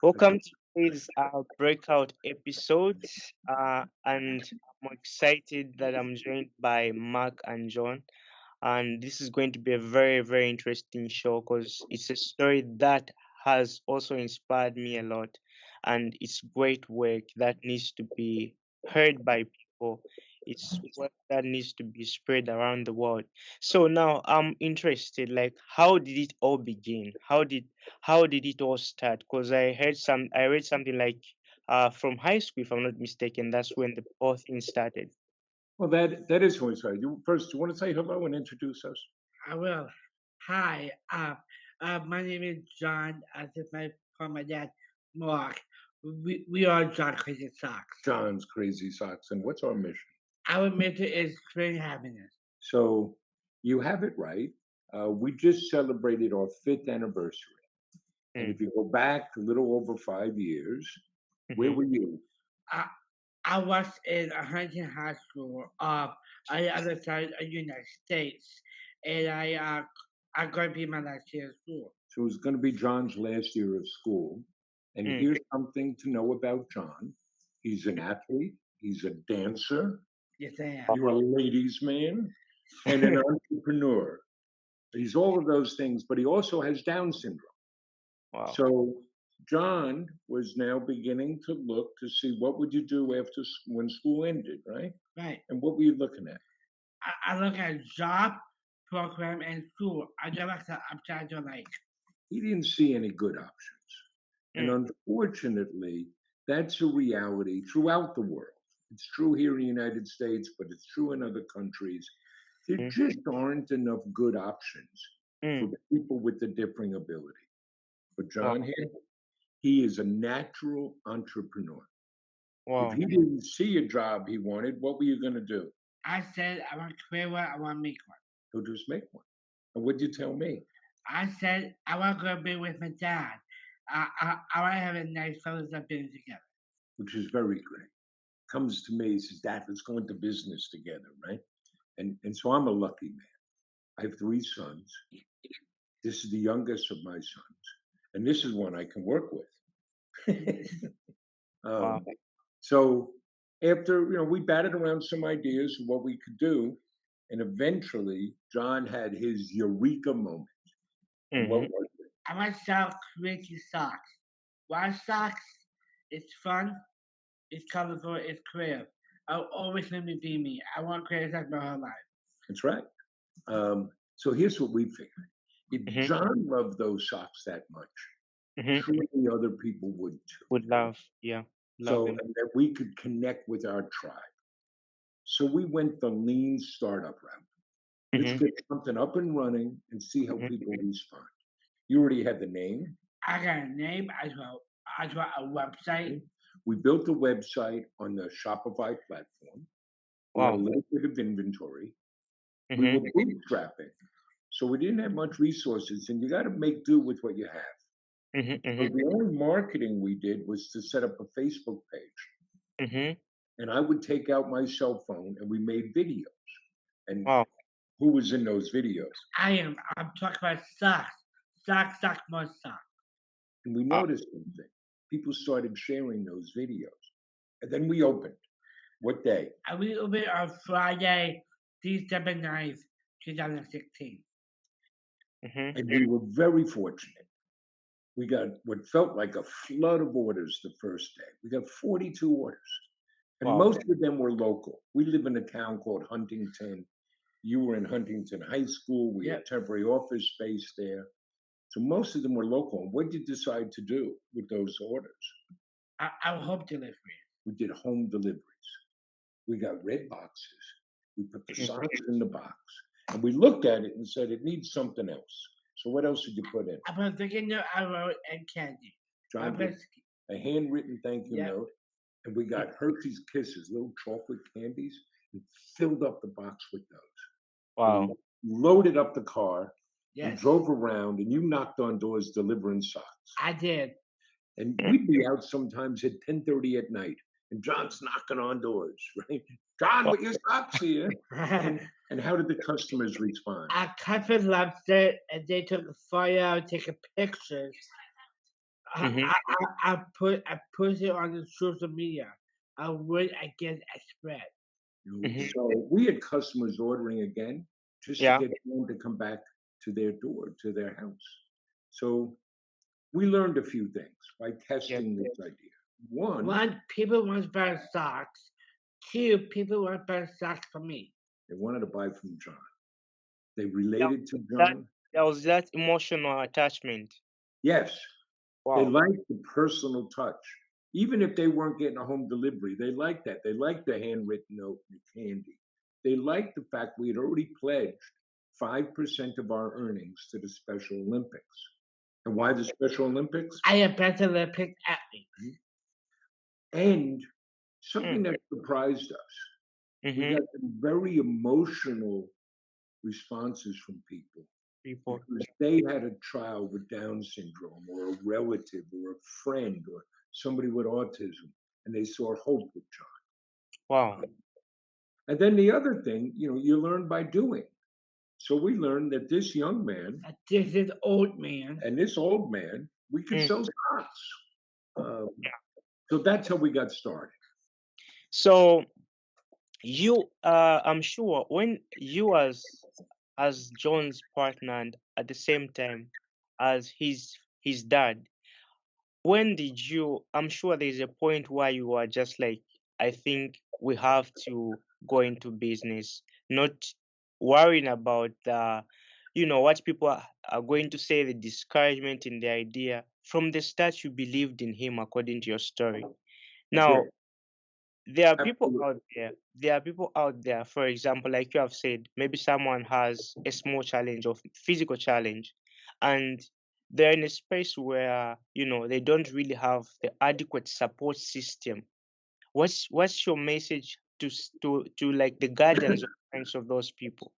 Welcome to today's breakout episode. And I'm excited that I'm joined by Mark and John. And this is going to be a very, very interesting show because it's a story that has also inspired me a lot. And it's great work that needs to be heard by people. It's work that needs to be spread around the world. So now I'm interested, like, how did it all begin? How did it all start? Because I read something like from high school, if I'm not mistaken, that's when the whole thing started. Well, that is what it's right. First, you want to say hello and introduce us? I will. Hi, my name is John. This is my from my dad, Mark. We are John Crazy Socks. John's Crazy Socks. And what's our mission? Our mission is spreading happiness. So you have it right. We just celebrated our fifth anniversary. And Mm, if you go back a little over 5 years, where mhm. were you? I I was in a hunting high school on the other side of the United States, and I'm going to be my last year of school. So it was going to be John's last year of school. And Mm, here's something to know about John. He's an athlete. He's a dancer. Yes, I am. You're a ladies' man and an entrepreneur. He's all of those things, but he also has Down syndrome. wow. So John was now beginning to look to see what would you do after when school ended, right? Right. And what were you looking at? I look at job, program, and school. I go back to I'm trying to like. He didn't see any good options. And Mm, unfortunately, that's a reality throughout the world. It's true here in the United States, but it's true in other countries. There mm, just aren't enough good options for mm. people with a differing ability. But Wow, John here, he is a natural entrepreneur. If wow. he didn't see a job he wanted, what were you going to do? I said I want to create one. I want to make one. He'll just make one. And what'd you tell me? I said I want to go be with my dad. I want to have a nice fellas that been together. Which is very great. Comes to me, he says, Dad, let's go into business together, right? And so I'm a lucky man. I have three sons. This is the youngest of my sons. And this is one I can work with. Wow. um, so after, we batted around some ideas of what we could do. And eventually, John had his eureka moment. And what Mhm. was it? I want to sell crazy socks. Why socks? It's fun. It's colorful. It's creative. I'll always let me be me. I want creative socks my whole life. That's right. So here's what we figured. If Mhm. John loved those socks that much, Mhm. surely other people would too. Would love, yeah, love So them. and that we could connect with our tribe. So we went the lean startup route. Let's Mhm. get something up and running and see how Mhm. people respond. You already had the name. I got a name as well. As well a website. Okay? We built a website on the Shopify platform. We had a Wow. little bit of inventory. We Mhm. were bootstrapping. So we didn't have much resources, and you got to make do with what you have. Mhm. So Mhm. the only marketing we did was to set up a Facebook page. Mhm. And I would take out my cell phone and we made videos. And Wow. who was in those videos? I am. I'm talking about socks. Socks, socks, more socks. And we Wow. noticed something. People started sharing those videos. And then we opened. What day? I will open on Friday, December 9th, 2016. Mhm. And we were very fortunate. We got what felt like a flood of orders the first day. We got 42 orders. And Wow. most of them were local. We live in a town called Huntington. You were in Huntington High School. We had Yep. temporary office space there. So most of them were local. And what did you decide to do with those orders? I will home delivery. We did home deliveries. We got red boxes. We put the Mhm. socks in the box. And we looked at it and said, it needs something else. So what else did you put in? I put the note I wrote and candy. I John put, did a handwritten thank you yep. note. And we got Hershey's Kisses, little chocolate candies, and filled up the box with those. And we Wow. loaded up the car and Yes. drove around, and you knocked on doors delivering socks. I did. And we'd be out sometimes at 10:30 at night, and John's knocking on doors, right? John, Wow. with your socks here. And how did the customers respond? I cut the lobster and they took a photo, taking pictures. I, Mm-hmm. I, I put it on the social media. I would against a spread. Mm-hmm. So we had customers ordering again just to Yeah. get them to come back to their door, to their house. So we learned a few things by Yes. testing this idea. One, One, people want better socks. Two, people want better socks from me. they wanted to buy from John. They That, related to that John. that was that emotional attachment. Yes, they Wow. liked the personal touch. Even if they weren't getting a home delivery, they liked that. They liked the handwritten note and the candy. They liked the fact we had already pledged 5% of our earnings to the Special Olympics. And why the Special Olympics? I am better Olympic athlete. And something Mm. that surprised us, we Mm-hmm. got some very emotional responses from people People. because they had a child with Down syndrome or a relative or a friend or somebody with autism, and they saw hope with John. Wow. And then the other thing, you learn by doing. So we learned that this young man This is old man. and this old man, we could Mm. sell socks. Um, so that's how we got started. So you, I'm sure when you as John's partner and at the same time as his dad, when did you? I'm sure there's a point where you were just like, I think we have to go into business, not worrying about what people are going to say, the discouragement in the idea. From the start, you believed in him, according to your story. I did. Now, there are people Absolutely. out there. There are people out there, for example, like you have said, maybe someone has a small challenge or physical challenge, and they're in a space where they don't really have the adequate support system. What's your message to like the guardians or parents of those people?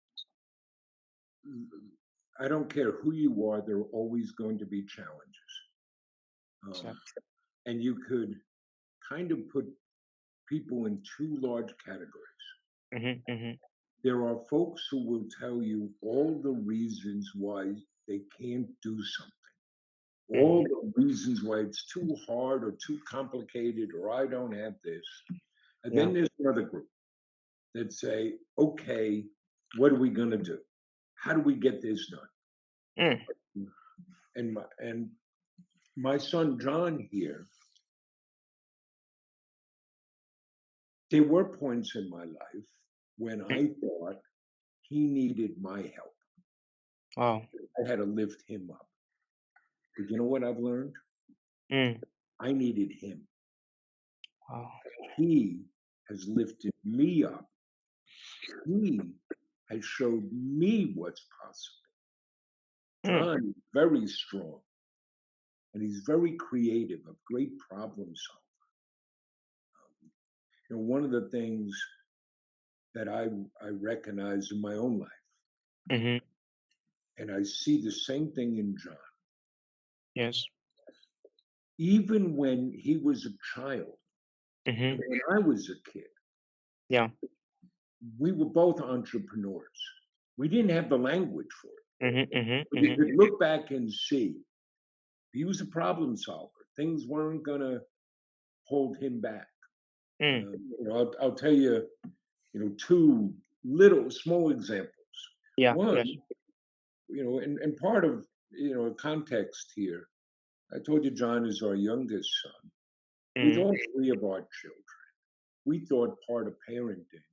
I don't care who you are, there are always going to be challenges. Um, Exactly. and you could kind of put people in two large categories. Mm-hmm, mm-hmm, There are folks who will tell you all the reasons why they can't do something, mm-hmm. all the reasons why it's too hard or too complicated or I don't have this. And Yeah. then there's another group that say, okay, what are we going to do? How do we get this Mm, done? And my son John here, there were points in my life when mm. I thought he needed my help. Wow. I had to lift him up. But you know what I've learned? Mm, I needed him. wow. He has lifted me up. He has showed me what's possible. Mm, John is very strong and he's very creative, a great problem solver. One of the things that I recognize in my own life, mm-hmm. and I see the same thing in John, Yes. even when he was a child and Mm-hmm. when I was a kid, Yeah. we were both entrepreneurs. We didn't have the language for it, Mm-hmm, but mm-hmm, you mm-hmm. could look back and see he was a problem solver. Things weren't going to hold him back. Mm, I'll tell you, two little small examples. yeah. One, Yes. and part of context here. I told you John is our youngest son. With Mm, all three of our children, we thought part of parenting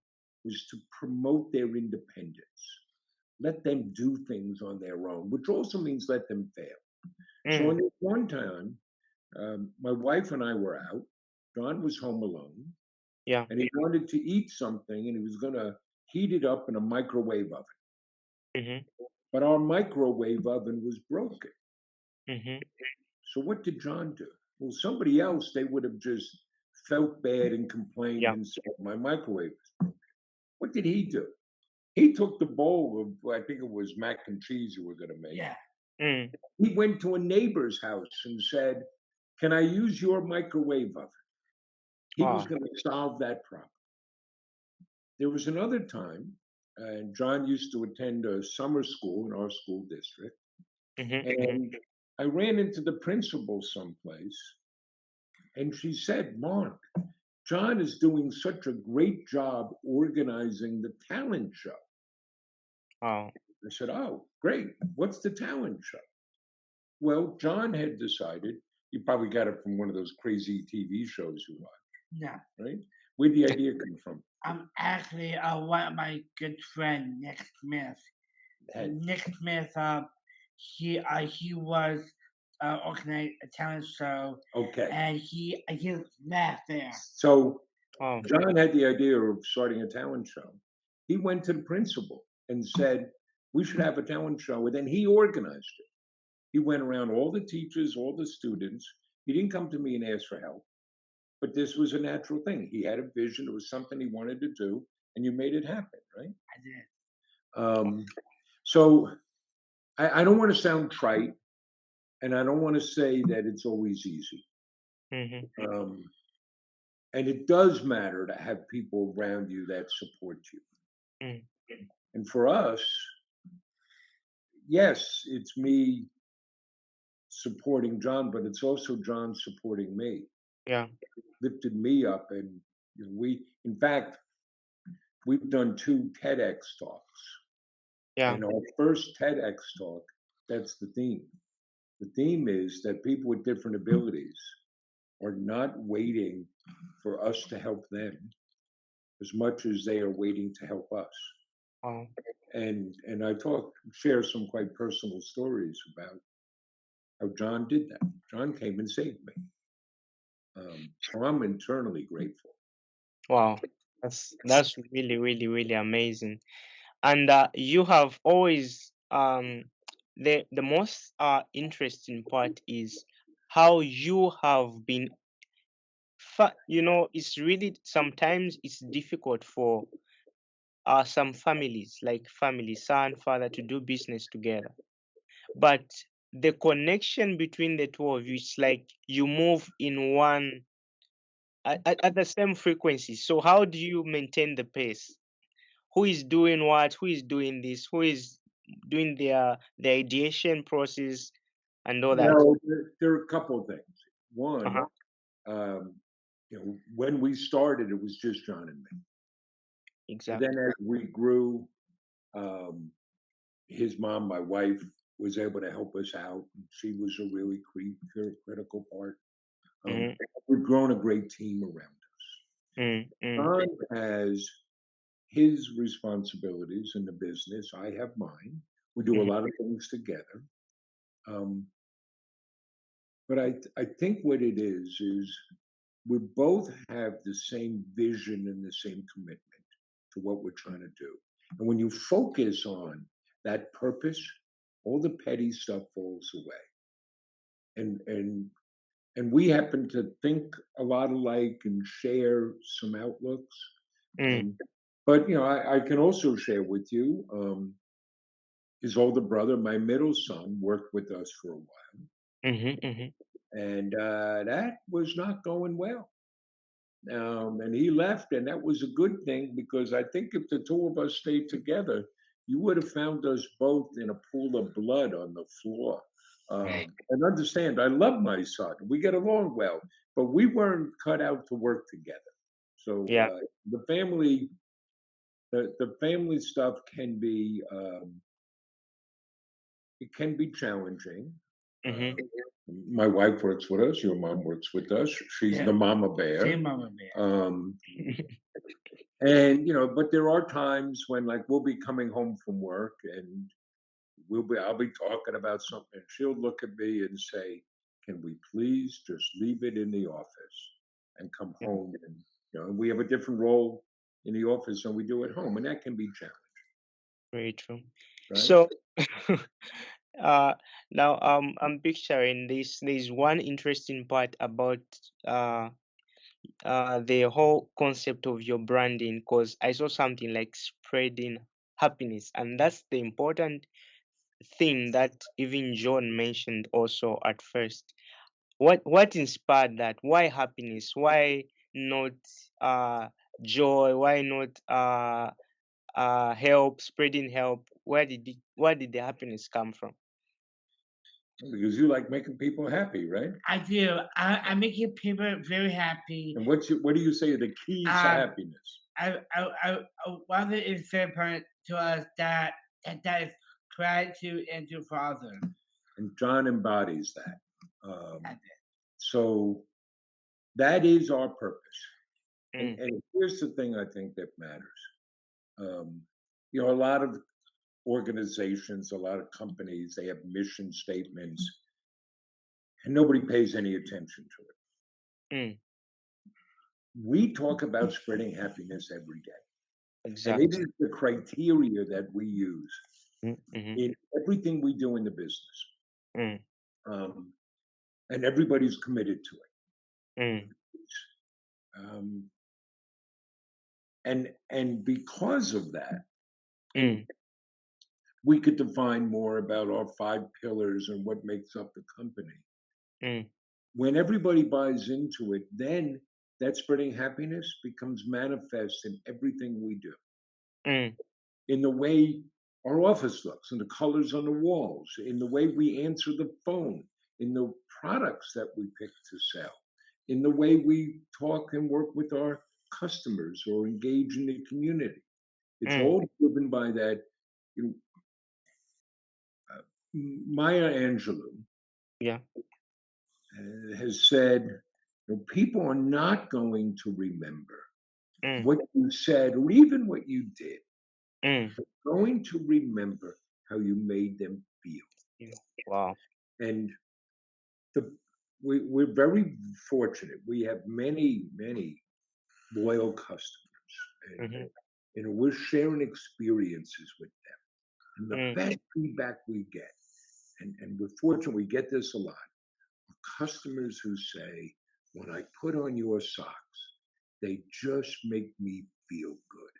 was to promote their independence, let them do things on their own, which also means let them fail. So, mm, in this one time, my wife and I were out. John was home alone, yeah. and he wanted to eat something, and he was going to heat it up in a microwave oven. Mm-hmm, But our microwave oven was broken. mm-hmm. So what did John do? Well, somebody else, they would have just felt bad and complained Yeah. and said, my microwave is broken. What did he do? He took the bowl of, I think it was mac and cheese you were going to make. Yeah. Mm, He went to a neighbor's house and said, can I use your microwave oven? He was wow. going to solve that problem. There was another time, and John used to attend a summer school in our school district. Mm-hmm, mm-hmm. And I ran into the principal someplace, and she said, "Mark, John is doing such a great job organizing the talent show." Wow. I said, "Oh, great. What's the talent show?" Well, John had decided, you probably got it from one of those crazy TV shows you watch, Yeah. right? Where'd the idea come from? Actually, one of my good friend, Nick Smith. Had, Nick Smith, he was organized a talent show, okay. and he left there. So Wow. John had the idea of starting a talent show. He went to the principal and said, we should have a talent show. And then he organized it. He went around all the teachers, all the students. He didn't come to me and ask for help, but this was a natural thing. He had a vision. It was something he wanted to do, and you made it happen, right? I did. Um, so I don't want to sound trite, and I don't want to say that it's always easy. Mm-hmm. Um, and it does matter to have people around you that support you. Mm. And for us, yes, it's me supporting John, but it's also John supporting me, Yeah. lifted me up. And in fact, we've done two TEDx talks. Yeah. And our first TEDx talk, that's the theme. The theme is that people with different abilities are not waiting for us to help them as much as they are waiting to help us. Wow. And I share some quite personal stories about how John did that. John came and saved me. So I'm internally grateful. Wow. That's really, really, really amazing. And you have always the most interesting part is how you have been it's really sometimes it's difficult for some families, like family, son, father, to do business together. But the connection between the two of you, it's like you move in one at the same frequency. So how do you maintain the pace? Who is doing what? Who is doing this? Who is doing the ideation process and all that? Well, there are a couple of things. One, Uh-huh. um, when we started, it was just John and me. But then Exactly. as we grew, um, his mom, my wife, was able to help us out. She was a really critical part. Um, Mm-hmm. we've grown a great team around us. Mm-hmm. John has his responsibilities in the business. I have mine. We do a Mm-hmm. lot of things together. Um, but I think what it is we both have the same vision and the same commitment to what we're trying to do. And when you focus on that purpose, all the petty stuff falls away. And we happen to think a lot alike and share some outlooks. Mm. But I can also share with you his older brother, my middle son, worked with us for a while, Mm-hmm. Mm-hmm. and that was not going well. And he left, and that was a good thing because I think if the two of us stayed together, you would have found us both in a pool of blood on the floor. And understand, I love my son. We get along well, but we weren't cut out to work together. So Yeah. the family stuff can be it can be challenging. Uh, Mm-hmm. my wife works with us. Your mom works with us. She's the Yeah. mama bear. Same Mama Bear. And but there are times when like we'll be coming home from work and I'll be talking about something and she'll look at me and say, "Can we please just leave it in the office and come Yeah. home?" And we have a different role in the office than we do at home, and that can be challenging, Very true. right? So uh now I'm picturing this. There's one interesting part about uh the whole concept of your branding, because I saw something like spreading happiness, and that's the important thing that even John mentioned also at first. What inspired that? Why happiness? Why not uh joy? Why not help, spreading help? Where did the happiness come from? Because you like making people happy, right? I do. I'm making people very happy. And what do you say are the keys to happiness? One that is very important to us that is gratitude and to Father. And John embodies that. That's it. So that is our purpose. Mm. And here's the thing I think that matters. You know, a lot of organizations, a lot of companies, they have mission statements, and nobody pays any attention to it. Mm. We talk about spreading happiness every day. And it Exactly. is the criteria that we use Mm-hmm. in everything we do in the business. Mm. Um, and everybody's committed to Mm. it. And because of that, Mm. we could define more about our 5 pillars and what makes up the company. Mm. When everybody buys into it, then that spreading happiness becomes manifest in everything we do, Mm. in the way our office looks, in the colors on the walls, in the way we answer the phone, in the products that we pick to sell, in the way we talk and work with our customers or engage in the community. It's Mm. all driven by that. You know, Maya Angelou Yeah. has said, people are not going to remember Mm. what you said or even what you did. Mm. They're going to remember how you made them feel. Yeah. Wow. And the, we're very fortunate. We have many, many loyal customers, and Mm-hmm. we're sharing experiences with them. And the Mm. best feedback we get, and we're fortunate we get this a lot, are customers who say, "When I put on your socks, they just make me feel good.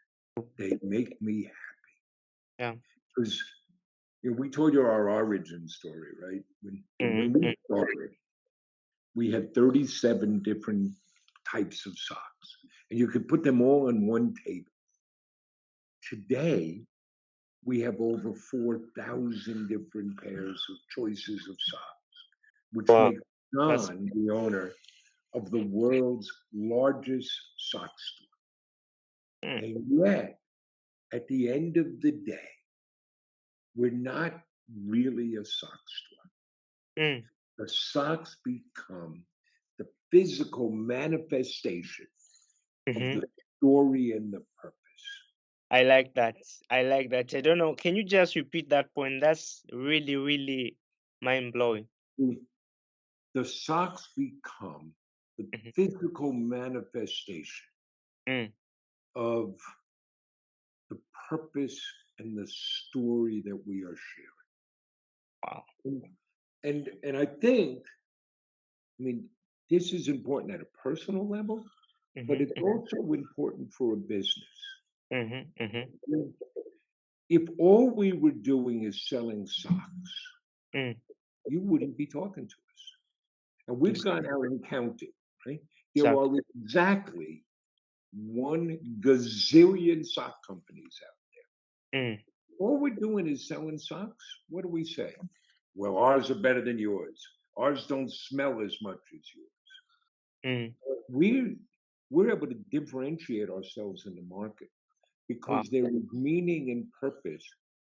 They make me happy." Yeah. Because we told you our origin story, right? When we Mm-hmm. started, we had 37 different types of socks, and you could put them all on one table. Today, we have over 4,000 different pairs of choices of socks, which Wow. makes That's. John the owner of the world's largest sock store. Mm. And yet, at the end of the day, we're not really a sock store. Mm. The socks become the physical manifestation of Mm-hmm. the story and the purpose. I like that. I like that. I don't know. Can you just repeat that point? That's really, really mind blowing. The, the socks become the Mm-hmm. physical manifestation Mm. of the purpose and the story that we are Wow. sharing. And I think, I mean, this is important at a personal level, but it's Mm-hmm. also important for a business. Mm-hmm. Mm-hmm. If all we were doing is selling socks, Mm. you wouldn't be talking to us. And we've Ex- gone out and counted, right? There are Exactly. exactly 1 gazillion sock companies out. Mm. All we're doing is selling socks. What do we say? Well, ours are better than yours. Ours don't smell as much as yours. Mm. We're we're able to differentiate ourselves in the market Wow. because there is meaning and purpose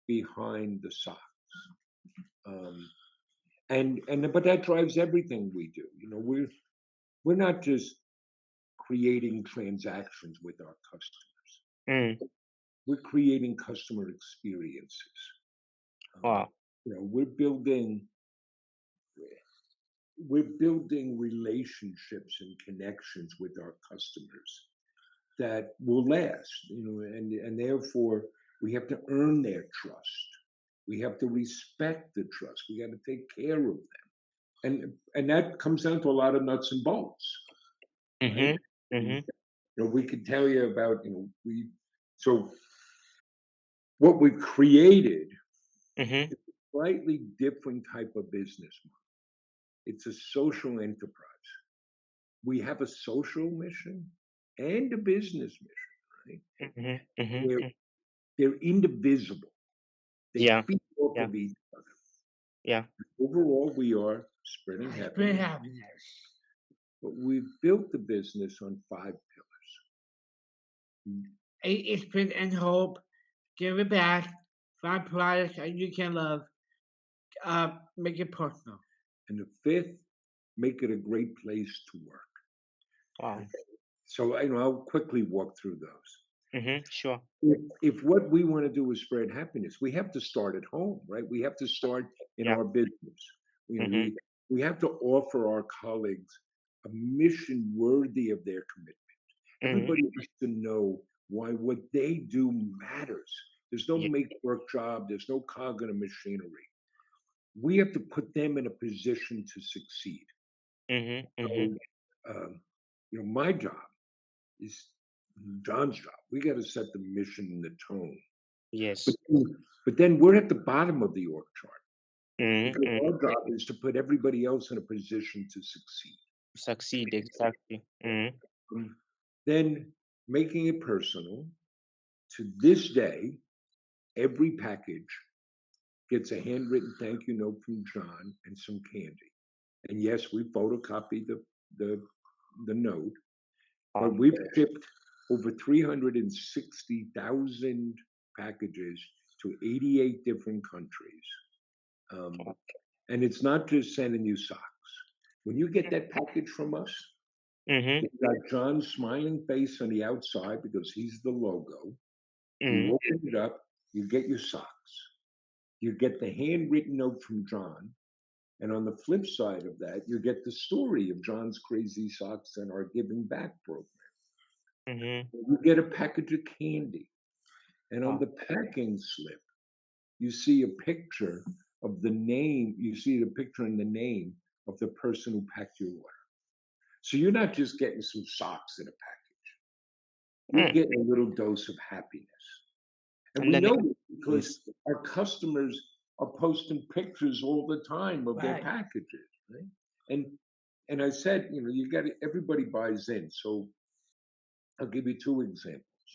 behind the socks. Um, and but that drives everything we do. We're not just creating transactions with our customers. Mm. We're creating customer experiences. Um, Wow. we're building relationships and connections with our customers that will last. And therefore we have to earn their trust. We have to respect the trust. We got to take care of them. And that comes down to a lot of nuts and bolts, right? Mm-hmm. And, Mm-hmm. we could tell you about, we so what we've created Mm-hmm. is a slightly different type of business model. It's a social enterprise. We have a social mission and a business mission, right? Mm-hmm. They're, Mm-hmm. they're indivisible. They Yeah. feed off Yeah. of each other. Yeah. Overall, we are spreading Spread happiness, happiness. but we've built the business on 5 pillars. Eight, spread and hope. Give it back. Find products that you can love. Make it personal. And the fifth, make it a great place to work. Wow. So I'll quickly walk through those. Sure. If what we want to do is spread happiness, we have to start at home, right? We have to start in Yeah. our business. Mm-hmm. We have to offer our colleagues a mission worthy of their commitment. Mm-hmm. Everybody has to know why what they do matters. There's no Yeah. make work job, there's no cog in a machinery. We have to put them in a position to succeed. Mm-hmm. Mm-hmm. So, um, my job is John's job. We got to set the mission and the tone. But Yes. but then we're at the bottom of the org chart Mm-hmm. because Mm-hmm. our job is to put everybody else in a position to succeed. Succeed exactly. Mm-hmm. Um, then making it personal. To this day, every package gets a handwritten thank you note from John and some candy. And yes, we photocopy the the note, but Wow. we've shipped over 360,000 packages to 88 different countries. Um, and it's not just sending you socks. When you get that package from us, Mm-hmm. it's got John's smiling face on the outside because he's the logo. You Mm-hmm. open it up, you get your socks. You get the handwritten note from John. And on the flip side of that, you get the story of John's Crazy Socks and our Giving Back program. Mm-hmm. You get a package of candy. And on Wow. the packing slip, you see a picture of the name, you see the picture and the name of the person who packed your order. So you're not just getting some socks in a package, you're Mm. getting a little dose of happiness. And And we then know this because yes. our customers are posting pictures all the time of their Right. packages, right? And and I said, you got everybody buys in. So I'll give you two examples.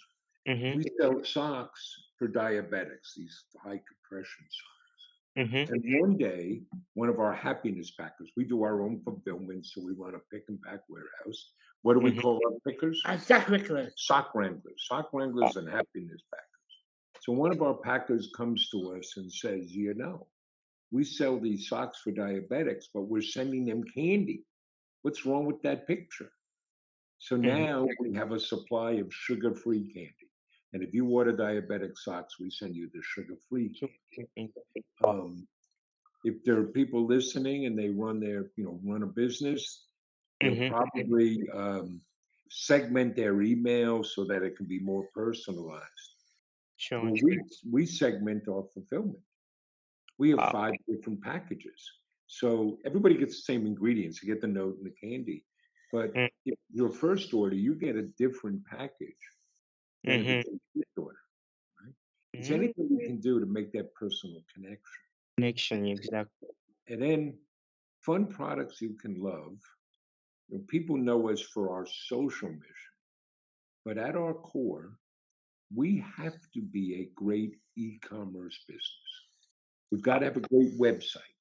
Mm-hmm. We sell socks for diabetics, these high compression socks. Mm-hmm. And one day, one of our happiness packers, we do our own fulfillment, so we run a pick and pack warehouse. What do we Mm-hmm. call our pickers? Extracurriculars. Sock wranglers and happiness packers. So one of our packers comes to us and says, we sell these socks for diabetics, but we're sending them candy. What's wrong with that picture? So Mm-hmm. now we have a supply of sugar-free candy. And if you order diabetic socks, we send you the sugar-free So, candy. wow. If there are people listening and they run a business, they'll Mm-hmm. probably segment their email so that it can be more personalized. Sure. Well, we segment our fulfillment. We have Wow. 5 different packages. So everybody gets the same ingredients. You get the note and the candy. But if your first order, you get a different package than if Mm-hmm. it's a fifth order, right? It's Mm-hmm. anything we can do to make that personal connection. Connection exactly. And then fun products you can love. People know us for our social mission, but at our core, we have to be a great e-commerce business. We've got to have a great website.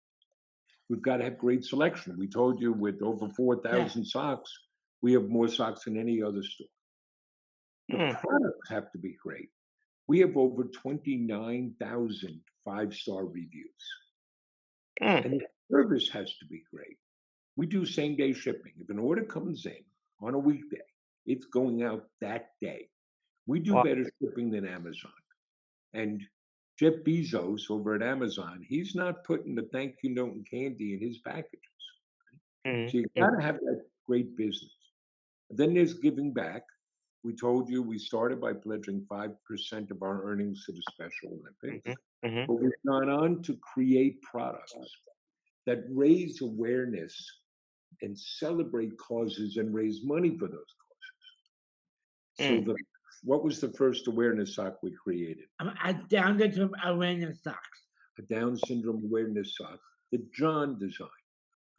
We've got to have great selection. We told you with over Yeah. 4,000 socks, we have more socks than any other store. The Mm. products have to be great. We have over 29,000 five-star reviews. Mm. And the service has to be great. We do same day shipping. If an order comes in on a weekday, it's going out that day. We do Wow. better shipping than Amazon. And Jeff Bezos over at Amazon, he's not putting the thank you note and candy in his packages. So you Mm-hmm. got to have that great business. Then there's giving back. We told you we started by pledging 5% of our earnings to the Special Olympics, Mm-hmm. Mm-hmm. but we've gone on to create products that raise awareness and celebrate causes and raise money for those causes. So Mm. what was the first awareness sock we created? I downloaded some awareness socks. A Down syndrome awareness sock that John designed.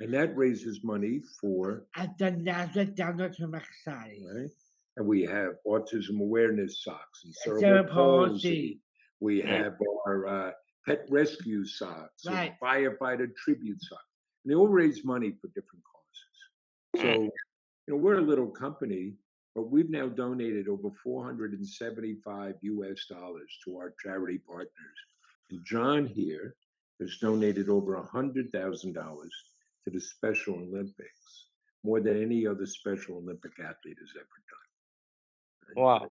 And that raises money for, At the NASDAQ download from Society. right? And we have autism awareness socks and cerebral Cerebral palsy. palsy. We Mm. have our pet rescue socks or Right. firefighter tribute socks. And they all raise money for different causes. Mm. So, we're a little company, but we've now donated over 475 US dollars to our charity partners. And John here has donated over $100,000 to the Special Olympics, more than any other Special Olympic athlete has ever done. Wow.